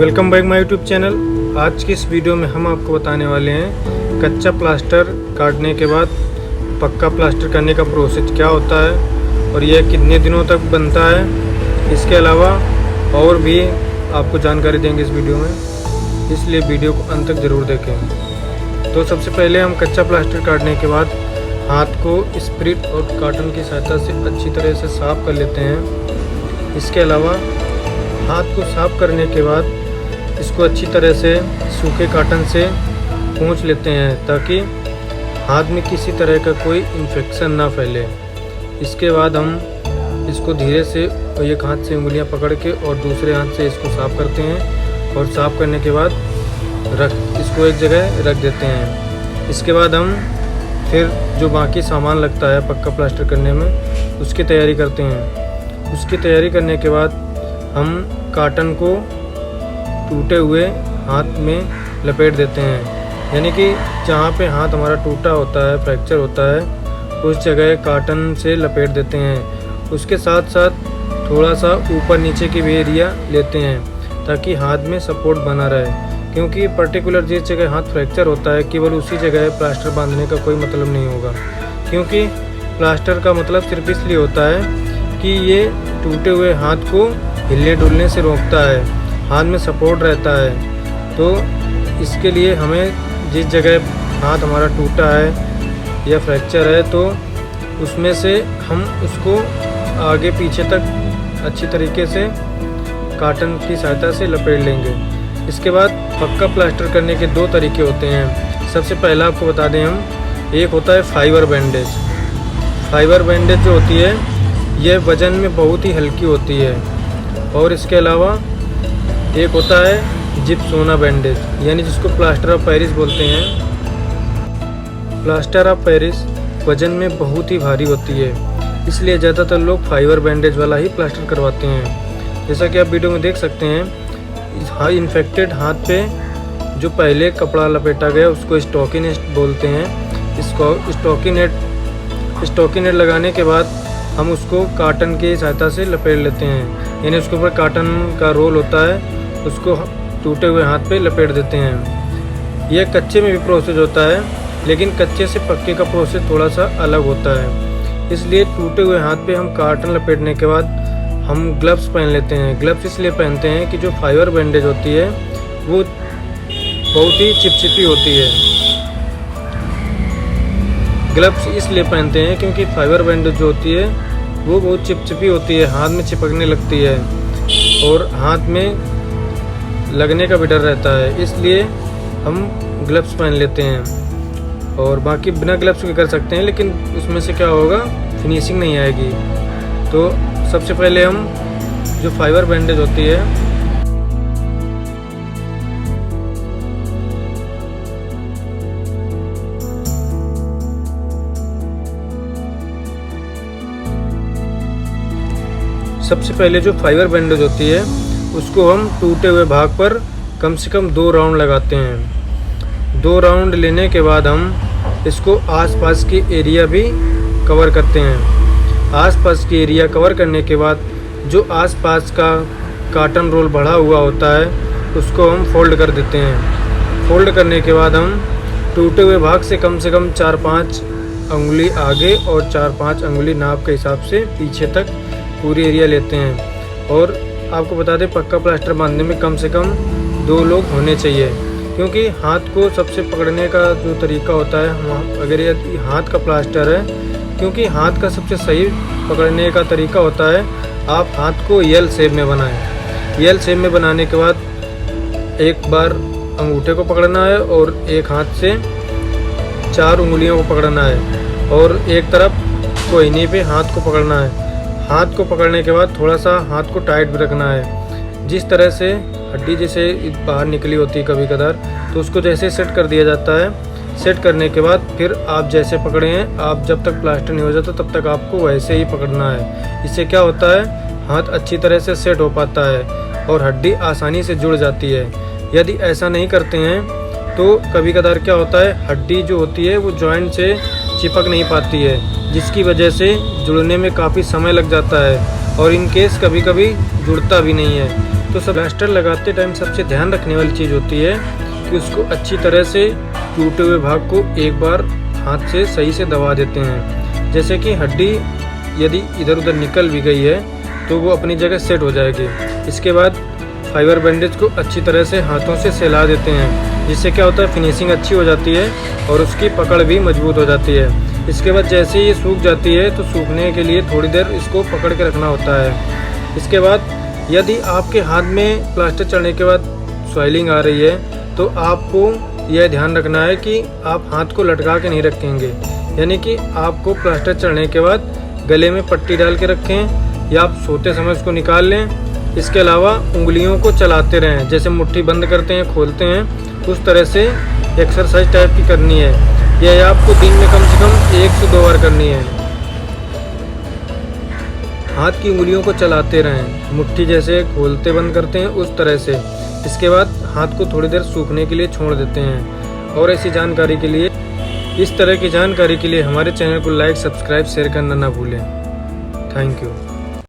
Welcome back my YouTube channel. आज की इस वीडियो में हम आपको बताने वाले हैं कच्चा प्लास्टर काटने के बाद पक्का प्लास्टर करने का प्रोसेस क्या होता है और यह कितने दिनों तक बनता है। इसके अलावा और भी आपको जानकारी देंगे इस वीडियो में, इसलिए वीडियो को अंत तक ज़रूर देखें। तो सबसे पहले हम कच्चा प्लास्टर काटने के बाद हाथ को स्प्रिट और कॉटन की सहायता से अच्छी तरह से साफ़ कर लेते हैं। इसके अलावा हाथ को साफ़ करने के बाद इसको अच्छी तरह से सूखे कॉटन से पोंछ लेते हैं ताकि हाथ में किसी तरह का कोई इन्फेक्शन ना फैले। इसके बाद हम इसको धीरे से एक हाथ से उंगलियां पकड़ के और दूसरे हाथ से इसको साफ़ करते हैं और साफ़ करने के बाद इसको एक जगह रख देते हैं। इसके बाद हम फिर जो बाकी सामान लगता है पक्का प्लास्टर करने में उसकी तैयारी करते हैं। उसकी तैयारी करने के बाद हम कॉटन को टूटे हुए हाथ में लपेट देते हैं, यानी कि जहाँ पे हाथ हमारा टूटा होता है, फ्रैक्चर होता है, उस जगह कॉटन से लपेट देते हैं। उसके साथ साथ थोड़ा सा ऊपर नीचे की भी एरिया लेते हैं ताकि हाथ में सपोर्ट बना रहे, क्योंकि पर्टिकुलर जिस जगह हाथ फ्रैक्चर होता है केवल उसी जगह प्लास्टर बांधने का कोई मतलब नहीं होगा, क्योंकि प्लास्टर का मतलब सिर्फ इसलिए होता है कि ये टूटे हुए हाथ को हिलने डुलने से रोकता है, हाथ में सपोर्ट रहता है। तो इसके लिए हमें जिस जगह हाथ हमारा टूटा है या फ्रैक्चर है तो उसमें से हम उसको आगे पीछे तक अच्छी तरीके से कॉटन की सहायता से लपेट लेंगे। इसके बाद पक्का प्लास्टर करने के दो तरीके होते हैं। सबसे पहला आपको बता दें हम, एक होता है फाइबर बैंडेज। फाइबर बैंडेज जो होती है यह वज़न में बहुत ही हल्की होती है, और इसके अलावा एक होता है जिप्सोना बैंडेज, यानी जिसको प्लास्टर ऑफ पेरिस बोलते हैं। प्लास्टर ऑफ पेरिस वज़न में बहुत ही भारी होती है, इसलिए ज़्यादातर लोग फाइबर बैंडेज वाला ही प्लास्टर करवाते हैं। जैसा कि आप वीडियो में देख सकते हैं, इन्फेक्टेड हाथ पे जो पहले कपड़ा लपेटा गया उसको स्टॉकिनेट बोलते हैं। इसको स्टॉकिनेट लगाने के बाद हम उसको कॉटन की सहायता से लपेट लेते हैं, यानी उसके ऊपर कॉटन का रोल होता है, उसको टूटे हुए हाथ पे लपेट देते हैं। यह कच्चे में भी प्रोसेस होता है, लेकिन कच्चे से पक्के का प्रोसेस थोड़ा सा अलग होता है। इसलिए टूटे हुए हाथ पे हम कॉटन लपेटने के बाद हम ग्लव्स पहन लेते हैं। ग्लव्स इसलिए पहनते हैं कि जो फाइबर बैंडेज होती है वो बहुत ही चिपचिपी होती है। ग्लव्स इसलिए पहनते हैं क्योंकि फाइबर बैंडेज जो होती है वो बहुत चिपचिपी होती है, हाथ में चिपकने लगती है और हाथ में लगने का भी डर रहता है, इसलिए हम ग्लव्स पहन लेते हैं। और बाकी बिना ग्लव्स के कर सकते हैं, लेकिन उसमें से क्या होगा, फिनिशिंग नहीं आएगी। तो सबसे पहले हम जो फाइबर बैंडेज होती है होती है उसको हम टूटे हुए भाग पर कम से कम 2 राउंड लगाते हैं। 2 राउंड लेने के बाद हम इसको आसपास की एरिया भी कवर करते हैं। आसपास की एरिया कवर करने के बाद जो आसपास का कॉटन रोल बढ़ा हुआ होता है उसको हम फोल्ड कर देते हैं। फोल्ड करने के बाद हम टूटे हुए भाग से कम 4-5 अंगुली आगे और 4-5 अंगुली नाप के हिसाब से पीछे तक पूरी एरिया लेते हैं। और आपको बता दें, पक्का प्लास्टर बांधने में कम से कम 2 लोग होने चाहिए, क्योंकि हाथ को सबसे पकड़ने का जो तरीका होता है, अगर ये हाथ का प्लास्टर है, क्योंकि हाथ का सबसे सही पकड़ने का तरीका होता है आप हाथ को एल शेप में बनाएं। एल शेप में बनाने के बाद एक बार अंगूठे को पकड़ना है और एक हाथ से 4 उंगलियों को पकड़ना है और एक तरफ कोहनी पे हाथ को पकड़ना है। हाथ को पकड़ने के बाद थोड़ा सा हाथ को टाइट भी रखना है। जिस तरह से हड्डी जैसे बाहर निकली होती है कभी कभार, तो उसको जैसे सेट कर दिया जाता है। सेट करने के बाद फिर आप जैसे पकड़े हैं, आप जब तक प्लास्टर नहीं हो जाता तब तक आपको वैसे ही पकड़ना है। इससे क्या होता है, हाथ अच्छी तरह से सेट हो पाता है और हड्डी आसानी से जुड़ जाती है। यदि ऐसा नहीं करते हैं तो कभी कभार क्या होता है, हड्डी जो होती है वो जॉइंट से चिपक नहीं पाती है, जिसकी वजह से जुड़ने में काफ़ी समय लग जाता है और इन केस कभी कभी जुड़ता भी नहीं है। तो सब प्लास्टर लगाते टाइम सबसे ध्यान रखने वाली चीज़ होती है कि उसको अच्छी तरह से टूटे हुए भाग को एक बार हाथ से सही से दबा देते हैं। जैसे कि हड्डी यदि इधर उधर निकल भी गई है तो वो अपनी जगह सेट हो जाएगी। इसके बाद फाइबर बैंडेज को अच्छी तरह से हाथों से सहला देते हैं, जिससे क्या होता है फिनिशिंग अच्छी हो जाती है और उसकी पकड़ भी मजबूत हो जाती है। इसके बाद जैसे ही ये सूख जाती है तो सूखने के लिए थोड़ी देर इसको पकड़ के रखना होता है। इसके बाद यदि आपके हाथ में प्लास्टर चढ़ने के बाद स्वेलिंग आ रही है तो आपको यह ध्यान रखना है कि आप हाथ को लटका के नहीं रखेंगे, यानी कि आपको प्लास्टर चढ़ने के बाद गले में पट्टी डाल के रखें या आप सोते समय उसको निकाल लें। इसके अलावा उंगलियों को चलाते रहें, जैसे मुट्ठी बंद करते हैं खोलते हैं उस तरह से एक्सरसाइज टाइप की करनी है। यह आपको दिन में कम से कम 1 से 2 बार करनी है। हाथ की उंगलियों को चलाते रहें, मुट्ठी जैसे खोलते बंद करते हैं उस तरह से। इसके बाद हाथ को थोड़ी देर सूखने के लिए छोड़ देते हैं। और ऐसी जानकारी के लिए, इस तरह की जानकारी के लिए हमारे चैनल को लाइक, सब्सक्राइब, शेयर करना ना भूलें। Thank you.